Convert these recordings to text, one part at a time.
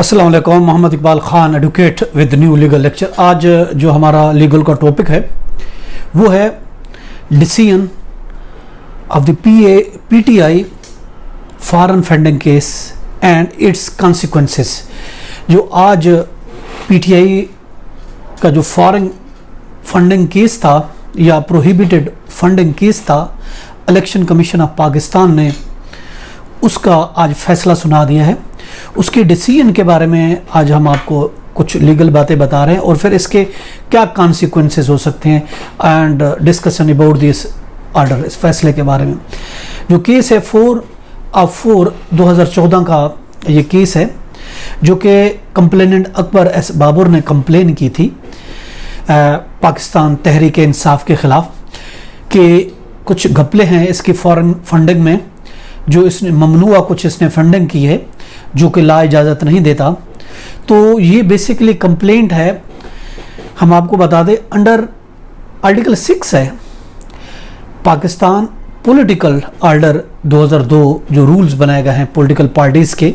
अस्सलाम वालेकुम। Mohammad Iqbal Khan, advocate with new legal lecture. आज जो हमारा लीगल का टॉपिक है वो है decision of the PTI foreign funding case and its consequences. जो आज पीटीआई का जो फॉरेन फंडिंग केस था या प्रोहिबिटेड फंडिंग केस था, इलेक्शन कमीशन ऑफ पाकिस्तान ने उसका आज फैसला सुना दिया है। उसके डिसीजन के बारे में आज हम आपको कुछ लीगल बातें बता रहे हैं और फिर इसके क्या कॉन्सिक्वेंसेस हो सकते हैं and discussion about this order, इस फैसले के बारे में। जो केस है 4/4/2014 का ये केस है, जो कि कंप्लेनेंट अकबर एस बाबर ने कंप्लेन की थी पाकिस्तान तहरीक इंसाफ के ख़िलाफ़ कि कुछ घपले हैं इसकी फॉरेन फंडिंग में, जो इसने ममनुआ कुछ इसने फंडिंग की है जो कि ला इजाज़त नहीं देता। तो ये बेसिकली कंप्लेंट है, हम आपको बता दें, अंडर आर्टिकल 6 है पाकिस्तान पॉलिटिकल ऑर्डर 2002, जो रूल्स बनाए गए हैं पॉलिटिकल पार्टीज़ के,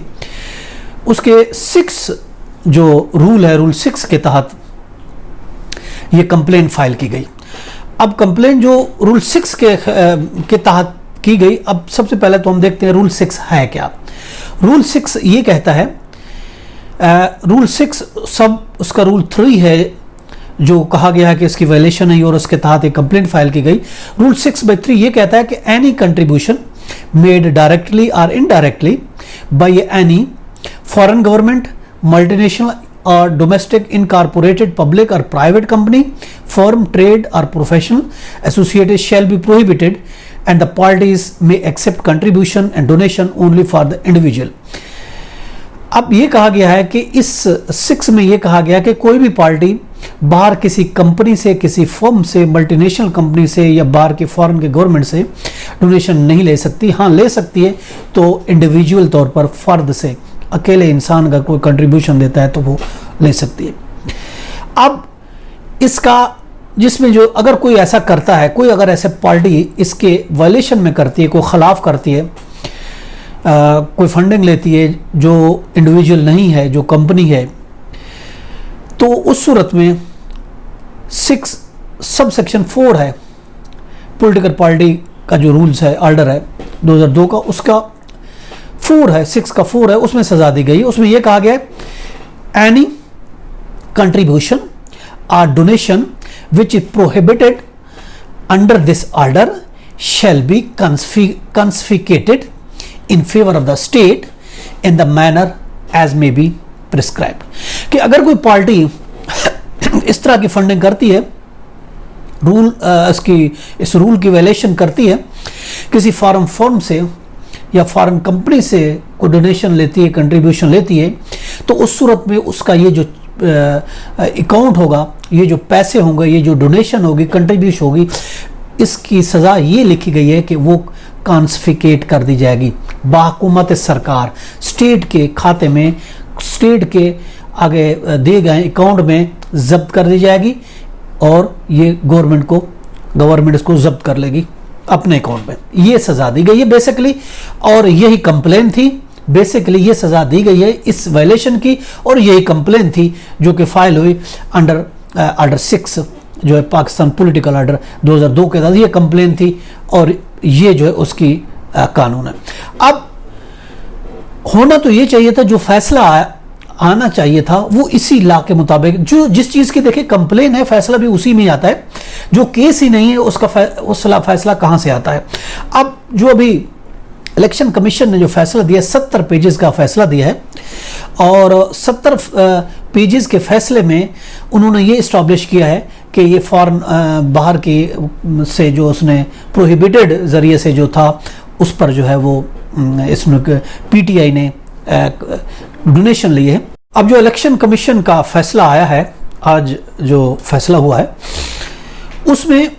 उसके 6 जो रूल है, रूल 6 के तहत ये कंप्लेंट फाइल की गई। अब कंप्लेंट जो रूल 6 के तहत की गई, अब सबसे पहले तो हम देखते हैं रूल 6 है क्या। रूल 6 ये कहता है, रूल 6 सब उसका रूल 3 है जो कहा गया है कि इसकी वायलेशन है और उसके तहत एक कंप्लेंट फाइल की गई। रूल 6/3 ये कहता है कि एनी कंट्रीब्यूशन मेड डायरेक्टली और indirectly by any foreign government, multinational or domestic incorporated public or private company, firm, trade or professional associated shall be prohibited and the parties may accept contribution and donation only for the individual। अब ये कहा गया है कि इस 6 में ये कहा गया कि कोई भी पार्टी बाहर किसी कंपनी से, किसी फर्म से, मल्टीनेशनल कंपनी से या बाहर के फॉरेन के गवर्नमेंट से डोनेशन नहीं ले सकती। हाँ, ले सकती है तो इंडिविजुअल तौर पर, फर्द से, अकेले इंसान अगर कोई कंट्रीब्यूशन देता है तो वो ले सकती है। अब इसका जिसमें जो अगर कोई ऐसा करता है, कोई अगर ऐसे पार्टी इसके वायलेशन में करती है, कोई खिलाफ करती है, कोई फंडिंग लेती है जो इंडिविजुअल नहीं है, जो कंपनी है, तो उस सूरत में 6 सब सेक्शन 4 है पॉलिटिकल पार्टी का जो रूल्स है, ऑर्डर है 2002 का, उसका 4 है, 6 का 4 है, उसमें सजा दी गई। उसमें यह कहा गया है एनी कंट्रीब्यूशन और donation which is prohibited under this order shall be confiscated in favour of the state in the manner as may be prescribed. कि अगर कोई पार्टी इस तरह की फंडिंग करती है, रूल इस रूल की वायलेशन करती है, किसी फॉरेन फर्म से या फॉरेन कंपनी से कोई डोनेशन लेती है, कंट्रीब्यूशन लेती है, तो उस सूरत में उसका ये जो अकाउंट होगा, ये जो पैसे होंगे, ये जो डोनेशन होगी, कंट्रीब्यूशन होगी, इसकी सज़ा ये लिखी गई है कि वो कॉन्फिस्केट कर दी जाएगी बाहुकूमत सरकार, स्टेट के खाते में, स्टेट के आगे दिए गए अकाउंट में जब्त कर दी जाएगी और ये गवर्नमेंट इसको जब्त कर लेगी अपने अकाउंट में। ये सज़ा दी गई है बेसिकली, और यही कंप्लेन थी। बेसिकली ये सज़ा दी गई है इस वायलेशन की, और यही कंप्लेन थी जो कि फाइल हुई अंडर ऑर्डर 6 जो है पाकिस्तान पॉलिटिकल ऑर्डर 2002 के तहत ये कंप्लेन थी, और ये जो है उसकी कानून है। अब होना तो ये चाहिए था, जो फैसला आना चाहिए था वो इसी लॉ के मुताबिक, जो जिस चीज़ की देखिए कंप्लेन है, फैसला भी उसी में आता है। जो केस ही नहीं है उसका फैसला कहाँ से आता है। अब जो अभी इलेक्शन कमीशन ने जो फैसला दिया, 70 पेजेस का फैसला दिया है, और 70 पेजेस के फैसले में उन्होंने ये इस्टेब्लिश किया है कि ये फॉरेन बाहर के से जो उसने प्रोहिबिटेड ज़रिए से जो था उस पर जो है वो इसमें पीटीआई ने डोनेशन ली है। अब जो इलेक्शन कमीशन का फैसला आया है, आज जो फैसला हुआ है, उसमें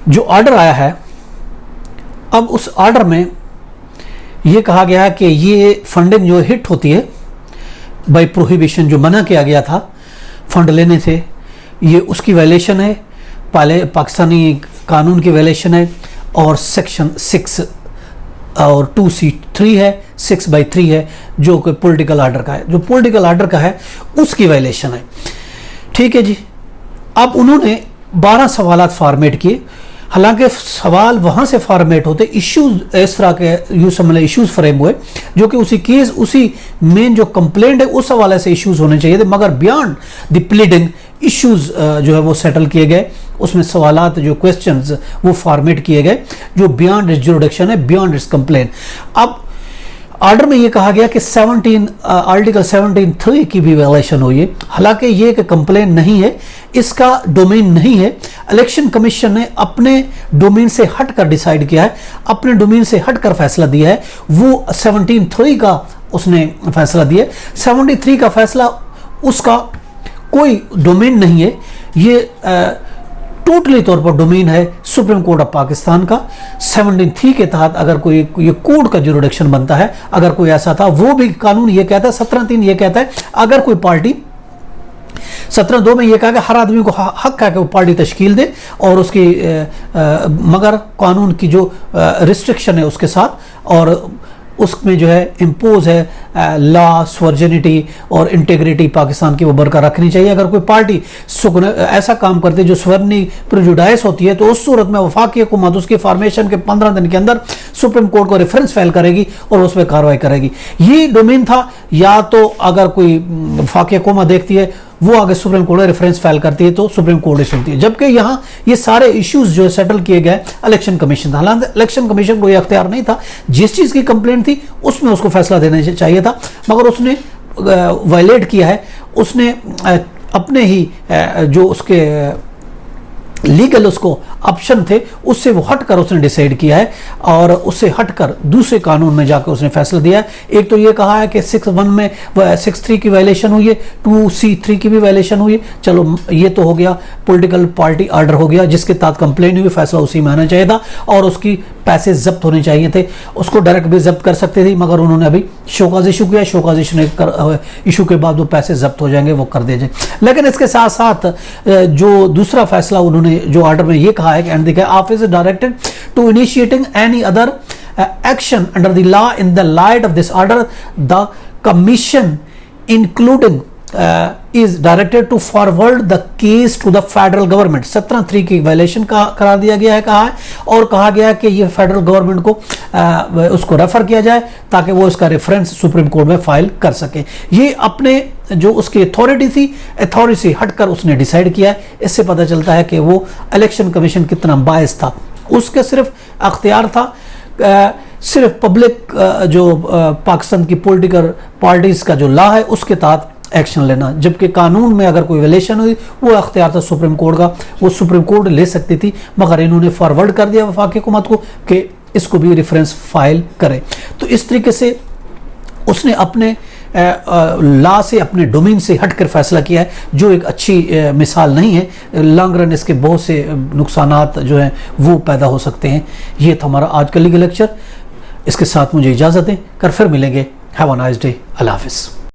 जो ऑर्डर आया है, अब उस ऑर्डर में ये कहा गया है कि ये फंडिंग जो हिट होती है बाय प्रोहिबिशन, जो मना किया गया था फंड लेने से, ये उसकी वायलेशन है, पाकिस्तानी कानून की वायलेशन है, और सेक्शन 6 और 2C3 है, 6/3 है जो कि पॉलिटिकल आर्डर का है। जो पॉलिटिकल आर्डर का है उसकी वायलेशन है। ठीक है जी। अब उन्होंने 12 सवाल फॉर्मेट किए। हालांकि सवाल वहाँ से फॉर्मेट होते, इश्यूज इस तरह के यूँ समझ इश्यूज फ्रेम हुए जो कि उसी केस, उसी मेन जो कंप्लेंट है उस हवाले से इश्यूज होने चाहिए थे, मगर बियॉन्ड द प्लीडिंग इश्यूज जो है वो सेटल किए गए। उसमें सवालात जो क्वेश्चंस वो फॉर्मेट किए गए जो बियॉन्ड इट्स जुरिडिक्शन है, बियॉन्ड इट्स कंप्लेंट। अब ऑर्डर में ये कहा गया कि आर्टिकल 17(3) की भी वायलेशन हुई है। हालांकि ये एक कंप्लेन नहीं है, इसका डोमेन नहीं है। इलेक्शन कमीशन ने अपने डोमेन से हटकर डिसाइड किया है, अपने डोमेन से हटकर फैसला दिया है। वो 17(3) का उसने फैसला दिया। 73 का फैसला उसका कोई डोमेन नहीं है, ये टोटली तौर पर डोमेन है सुप्रीम कोर्ट ऑफ पाकिस्तान का। 17(3) के तहत अगर कोई ये कोर्ट का जुरिडिक्शन बनता है, अगर कोई ऐसा था, वो भी कानून ये कहता है, 17(3) ये कहता है अगर कोई पार्टी 17(2) में ये कहा कि हर आदमी को हक है कि वो पार्टी तश्कील दे और उसकी मगर कानून की जो रिस्ट्रिक्शन है उसके साथ, और उसमें जो है इम्पोज है लॉ, स्वर्जिनिटी और इंटेग्रिटी पाकिस्तान की वो बरकरार रखनी चाहिए। अगर कोई पार्टी ऐसा काम करती है जो स्वर्णी प्रेजुडाइस होती है तो उस सूरत में वफाकी हुकूमत उसकी फॉर्मेशन के 15 दिन के अंदर सुप्रीम कोर्ट को रेफरेंस फाइल करेगी और उस पर कार्रवाई करेगी। ये डोमेन था। या तो अगर कोई वफाकी हुकूमत देखती है वो आगे सुप्रीम कोर्ट में रेफरेंस फाइल करती है तो सुप्रीम कोर्ट ही सुनती है, जबकि यहाँ ये सारे इश्यूज जो सेटल किए गए इलेक्शन कमीशन था। हालांकि इलेक्शन कमीशन को ये अख्तियार नहीं था, जिस चीज़ की कंप्लेंट थी उसमें उसको फैसला देना चाहिए था, मगर उसने वायलेट किया है। उसने अपने ही जो उसके लीगल उसको ऑप्शन थे उससे वो हटकर उसने डिसाइड किया है और उससे हटकर दूसरे कानून में जाकर उसने फैसला दिया है। एक तो ये कहा है कि 6(1) में 6(3) की वायलेशन हुई है, 2C3 की भी वायलेशन हुई है। चलो ये तो हो गया, पॉलिटिकल पार्टी आर्डर हो गया जिसके तहत कंप्लेन हुई, फैसला उसी में आना चाहिए था और उसकी पैसे जब्त होने चाहिए थे। उसको डायरेक्ट भी जब्त कर सकते थे, मगर उन्होंने अभी शोकाज इशू किया। शोकाज इशू के बाद वो पैसे जब्त हो जाएंगे, वो कर दे जाए। लेकिन इसके साथ साथ जो दूसरा फैसला उन्होंने जो ऑर्डर में ये कहा है कि and the office is directed to initiating any other action under the law in the light of this order the commission including is directed to forward the case to the federal government। 17(3) की violation का करार दिया गया है, कहा है, और कहा गया है कि ये फेडरल गवर्नमेंट को उसको रेफर किया जाए ताकि वो इसका रेफरेंस सुप्रीम कोर्ट में फाइल कर सके। ये अपने जो उसकी अथॉरिटी थी, अथॉरिटी से हटकर उसने डिसाइड किया है। इससे पता चलता है कि वो इलेक्शन कमीशन कितना बायस था। उसके सिर्फ अख्तियार था सिर्फ पब्लिक जो पाकिस्तान की पॉलिटिकल पार्टीज का जो लॉ है उसके तहत एक्शन लेना, जबकि कानून में अगर कोई वायलेशन हुई वो अख्तियार था सुप्रीम कोर्ट का, वो सुप्रीम कोर्ट ले सकती थी, मगर इन्होंने फॉरवर्ड कर दिया वफाकी हुकूमत को कि इसको भी रेफरेंस फाइल करें। तो इस तरीके से उसने अपने लॉ से, अपने डोमेन से हटकर फैसला किया है, जो एक अच्छी मिसाल नहीं है। लॉन्ग रन इसके बहुत से नुकसानात जो हैं वो पैदा हो सकते हैं। ये था हमारा आज का लीगल लेक्चर। इसके साथ मुझे इजाज़त दें, कर फिर मिलेंगे। Have a nice day. अल्लाह हाफिज़।